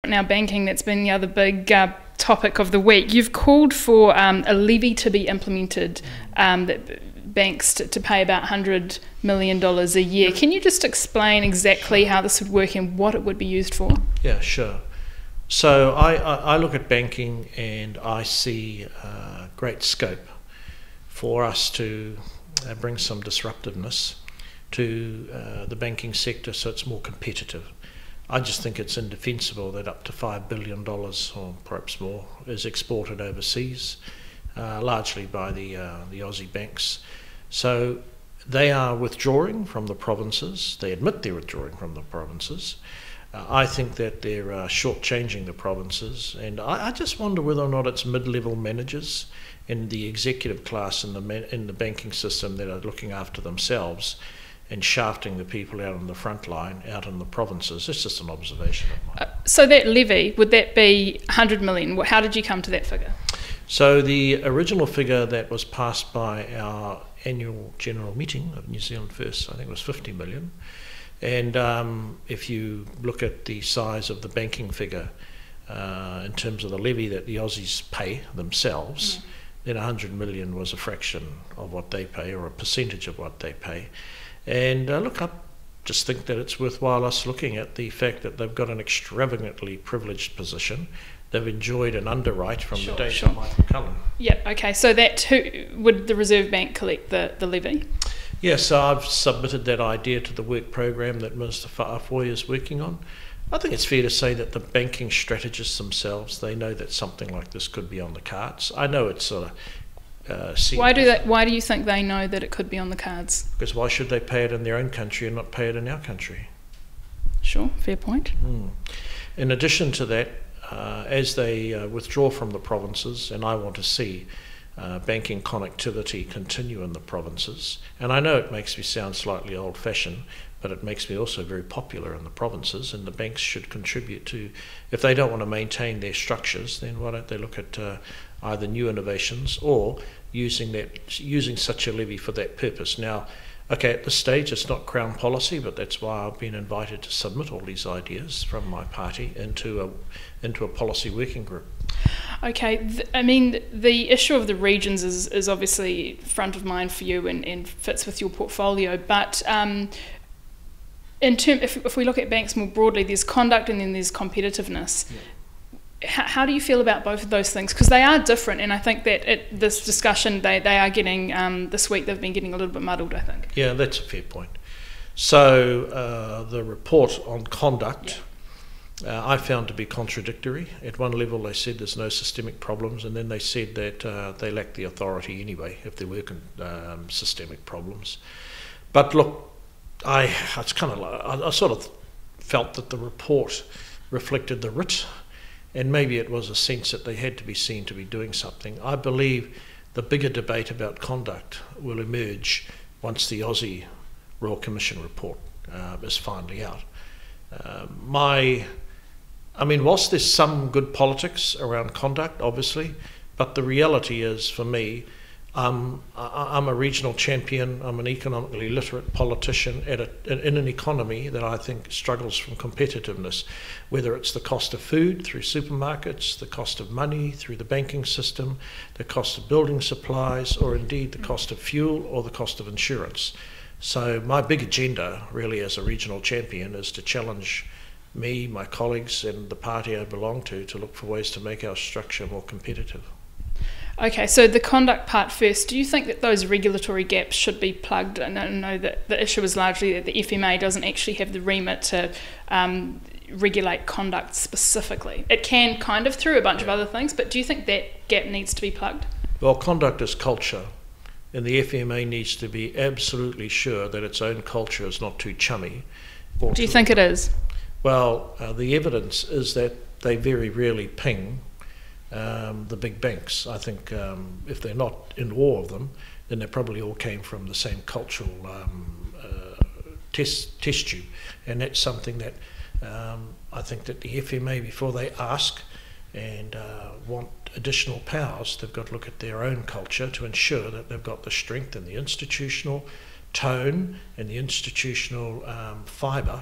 Now, banking, that's been the other big topic of the week. You've called for a levy to be implemented, that banks to pay about $100 million a year. Can you just explain exactly how this would work and what it would be used for? Yeah, sure. So I look at banking and I see great scope for us to bring some disruptiveness to the banking sector so it's more competitive. I just think it's indefensible that up to $5 billion or perhaps more is exported overseas, largely by the Aussie banks. So they are withdrawing from the provinces. They admit they're withdrawing from the provinces. I think that they're shortchanging the provinces, and I just wonder whether or not it's mid-level managers in the executive class in the banking system that are looking after themselves and shafting the people out on the front line, out in the provinces. It's just an observation of mine. So that levy, would that be 100 million? How did you come to that figure? So the original figure that was passed by our annual general meeting of New Zealand First, I think it was 50 million. And if you look at the size of the banking figure in terms of the levy that the Aussies pay themselves, then 100 million was a fraction of what they pay, or a percentage of what they pay. And look, I just think that it's worthwhile us looking at the fact that they've got an extravagantly privileged position. They've enjoyed an underwrite from the days of Michael Cullen. Yeah, okay. So would the Reserve Bank collect the levy? Yes, so I've submitted that idea to the work program that Minister Fa'afoy is working on. I think it's fair to say that the banking strategists themselves, they know that something like this could be on the cards. I know it's sort of Why do you think they know that it could be on the cards? Because why should they pay it in their own country and not pay it in our country? Sure, fair point. In addition to that, as they withdraw from the provinces, and I want to see banking connectivity continue in the provinces, and I know it makes me sound slightly old-fashioned, but it makes me also very popular in the provinces, and the banks should contribute to, if they don't want to maintain their structures, then why don't they look at either new innovations or using such a levy for that purpose. Now, okay, at this stage it's not Crown policy, but that's why I've been invited to submit all these ideas from my party into a policy working group. Okay, I mean, the issue of the regions is obviously front of mind for you and fits with your portfolio, but if we look at banks more broadly, there's conduct and then there's competitiveness. Yeah. How do you feel about both of those things? Because they are different, and I think that this discussion they are getting this week, they've been getting a little bit muddled, I think. Yeah, that's a fair point. So the report on conduct, I found to be contradictory. At one level they said there's no systemic problems, and then they said that they lack the authority anyway if there were systemic problems. But look, I sort of felt that the report reflected the writ, and maybe it was a sense that they had to be seen to be doing something. I believe the bigger debate about conduct will emerge once the Aussie Royal Commission report is finally out. Whilst there's some good politics around conduct, obviously, but the reality is, for me, I'm a regional champion. I'm an economically literate politician in an economy that I think struggles from competitiveness, whether it's the cost of food through supermarkets, the cost of money through the banking system, the cost of building supplies, or indeed the cost of fuel or the cost of insurance. So my big agenda, really, as a regional champion, is to challenge me, my colleagues, and the party I belong to look for ways to make our structure more competitive. Okay, so the conduct part first. Do you think that those regulatory gaps should be plugged? And I know that the issue is largely that the FMA doesn't actually have the remit to regulate conduct specifically. It can kind of through a bunch of other things, but do you think that gap needs to be plugged? Well, conduct is culture, and the FMA needs to be absolutely sure that its own culture is not too chummy. Do you think it is? Well, the evidence is that they very rarely ping the big banks. I think if they're not in awe of them, then they probably all came from the same cultural test tube, and that's something that I think that the FMA, before they ask and want additional powers, they've got to look at their own culture to ensure that they've got the strength and the institutional tone and the institutional fibre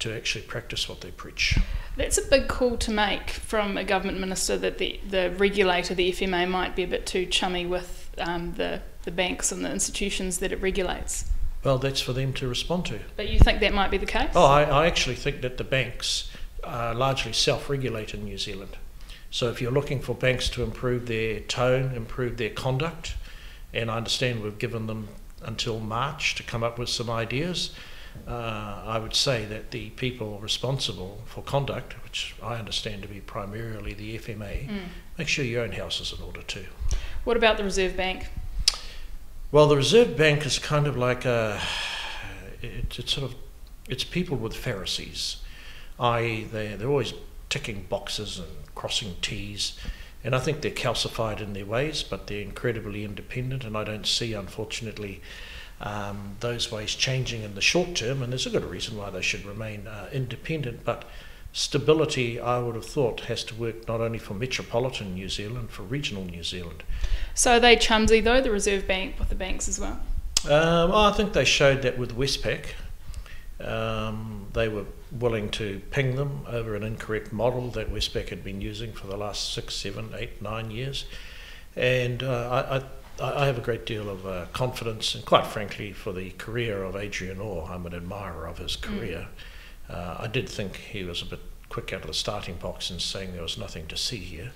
to actually practice what they preach. That's a big call to make from a government minister, that the regulator, the FMA, might be a bit too chummy with the banks and the institutions that it regulates. Well, that's for them to respond to. But you think that might be the case? Oh, I actually think that the banks are largely self-regulate in New Zealand. So if you're looking for banks to improve their tone, improve their conduct, and I understand we've given them until March to come up with some ideas, I would say that the people responsible for conduct, which I understand to be primarily the FMA, make sure your own house is in order too. What about the Reserve Bank? Well, the Reserve Bank is kind of like it's people with Pharisees, i.e. they're always ticking boxes and crossing T's, and I think they're calcified in their ways, but they're incredibly independent, and I don't see, unfortunately, those ways changing in the short term, and there's a good reason why they should remain independent, but stability, I would have thought, has to work not only for metropolitan New Zealand, for regional New Zealand. So are they chumsy though, the Reserve Bank, with the banks as well? I think they showed that with Westpac. They were willing to ping them over an incorrect model that Westpac had been using for the last 6, 7, 8, 9 years. And I have a great deal of confidence, and quite frankly, for the career of Adrian Orr, I'm an admirer of his career. I did think he was a bit quick out of the starting box in saying there was nothing to see here.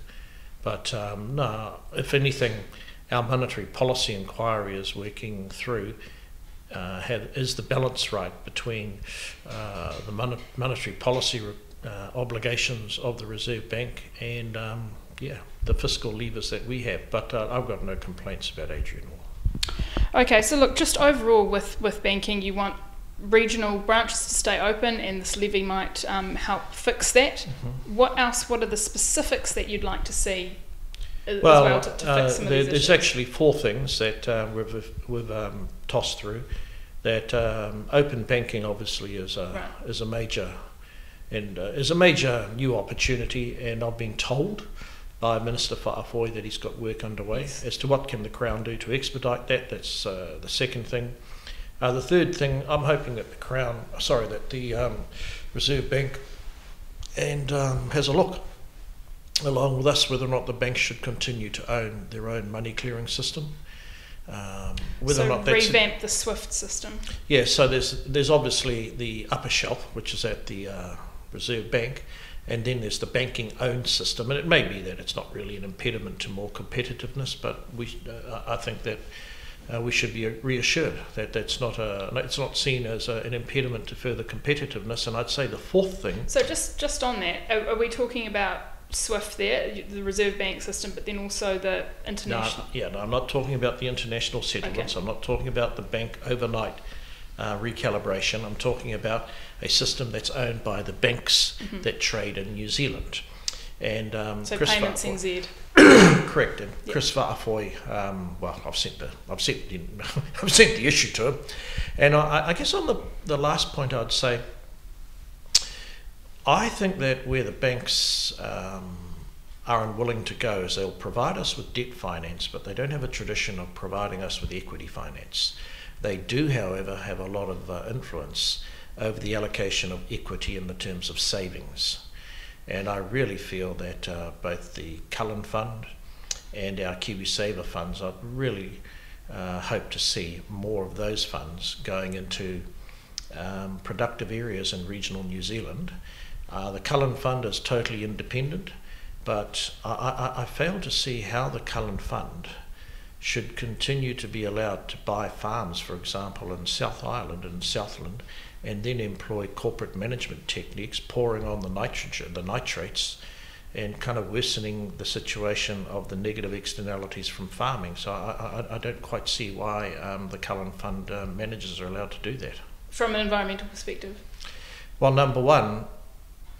But no, if anything, our monetary policy inquiry is working through is the balance right between the monetary policy obligations of the Reserve Bank and the fiscal levers that we have. But I've got no complaints about Adrian Orr. Okay, so look, just overall with banking, you want regional branches to stay open, and this levy might help fix that. What else? What are the specifics that you'd like to see as well to fix some of these issues? There's actually 4 things that we've tossed through. That open banking obviously is a major new opportunity, and I've been told by Minister Fa'afoi that he's got work underway as to what can the Crown do to expedite that. That's the second thing. The third thing, I'm hoping that the Reserve Bank has a look along with us whether or not the banks should continue to own their own money clearing system. Whether or not that's revamp the SWIFT system. Yeah, so there's obviously the upper shelf, which is at the Reserve Bank, and then there's the banking owned system, and it may be that it's not really an impediment to more competitiveness, but I think that we should be reassured that it's not seen as an impediment to further competitiveness. And I'd say the fourth thing. So just on that, are we talking about SWIFT there, the Reserve Bank system, but then also the international? No, I'm not talking about the international settlements. Okay. I'm not talking about the bank overnight recalibration. I'm talking about a system that's owned by the banks that trade in New Zealand. And so Chris Payments NZ. Correct. And Chris Fa'afoi, I've sent the issue to him. And I guess on the last point, I'd say, I think that where the banks are unwilling to go is they'll provide us with debt finance, but they don't have a tradition of providing us with equity finance. They do, however, have a lot of influence over the allocation of equity in the terms of savings. And I really feel that both the Cullen Fund and our KiwiSaver funds, I'd really hope to see more of those funds going into productive areas in regional New Zealand. The Cullen Fund is totally independent, but I fail to see how the Cullen Fund should continue to be allowed to buy farms, for example, in South Island and Southland, and then employ corporate management techniques, pouring on the nitrates, and kind of worsening the situation of the negative externalities from farming. So I don't quite see why the Cullen Fund managers are allowed to do that. From an environmental perspective? Well, number one,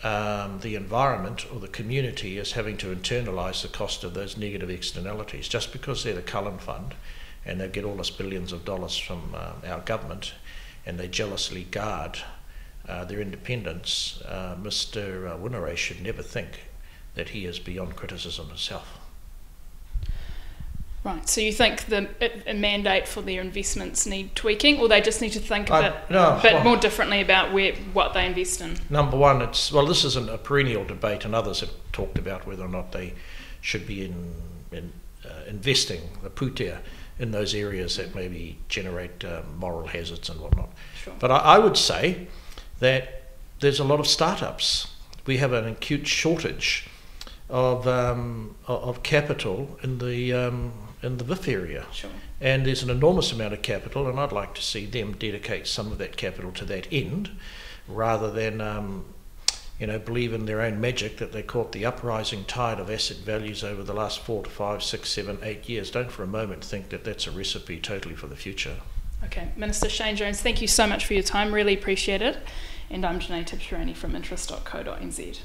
the environment or the community is having to internalise the cost of those negative externalities. Just because they're the Cullen Fund and they get all this billions of dollars from our government, and they jealously guard their independence, Mr. Winneray should never think that he is beyond criticism himself. Right, so you think a mandate for their investments need tweaking, or they just need to think a bit more differently about what they invest in? Number one, this isn't a perennial debate, and others have talked about whether or not they should be investing the pūtea in those areas that maybe generate moral hazards and whatnot. Sure. But I would say that there's a lot of startups. We have an acute shortage of capital in the VIF area. Sure. And there's an enormous amount of capital, and I'd like to see them dedicate some of that capital to that end, rather than believe in their own magic that they caught the uprising tide of asset values over the last 4 to 5, 6, 7, 8 years. Don't for a moment think that that's a recipe totally for the future. Okay, Minister Shane Jones, thank you so much for your time, really appreciate it. And I'm Janae Tipsherani from interest.co.nz.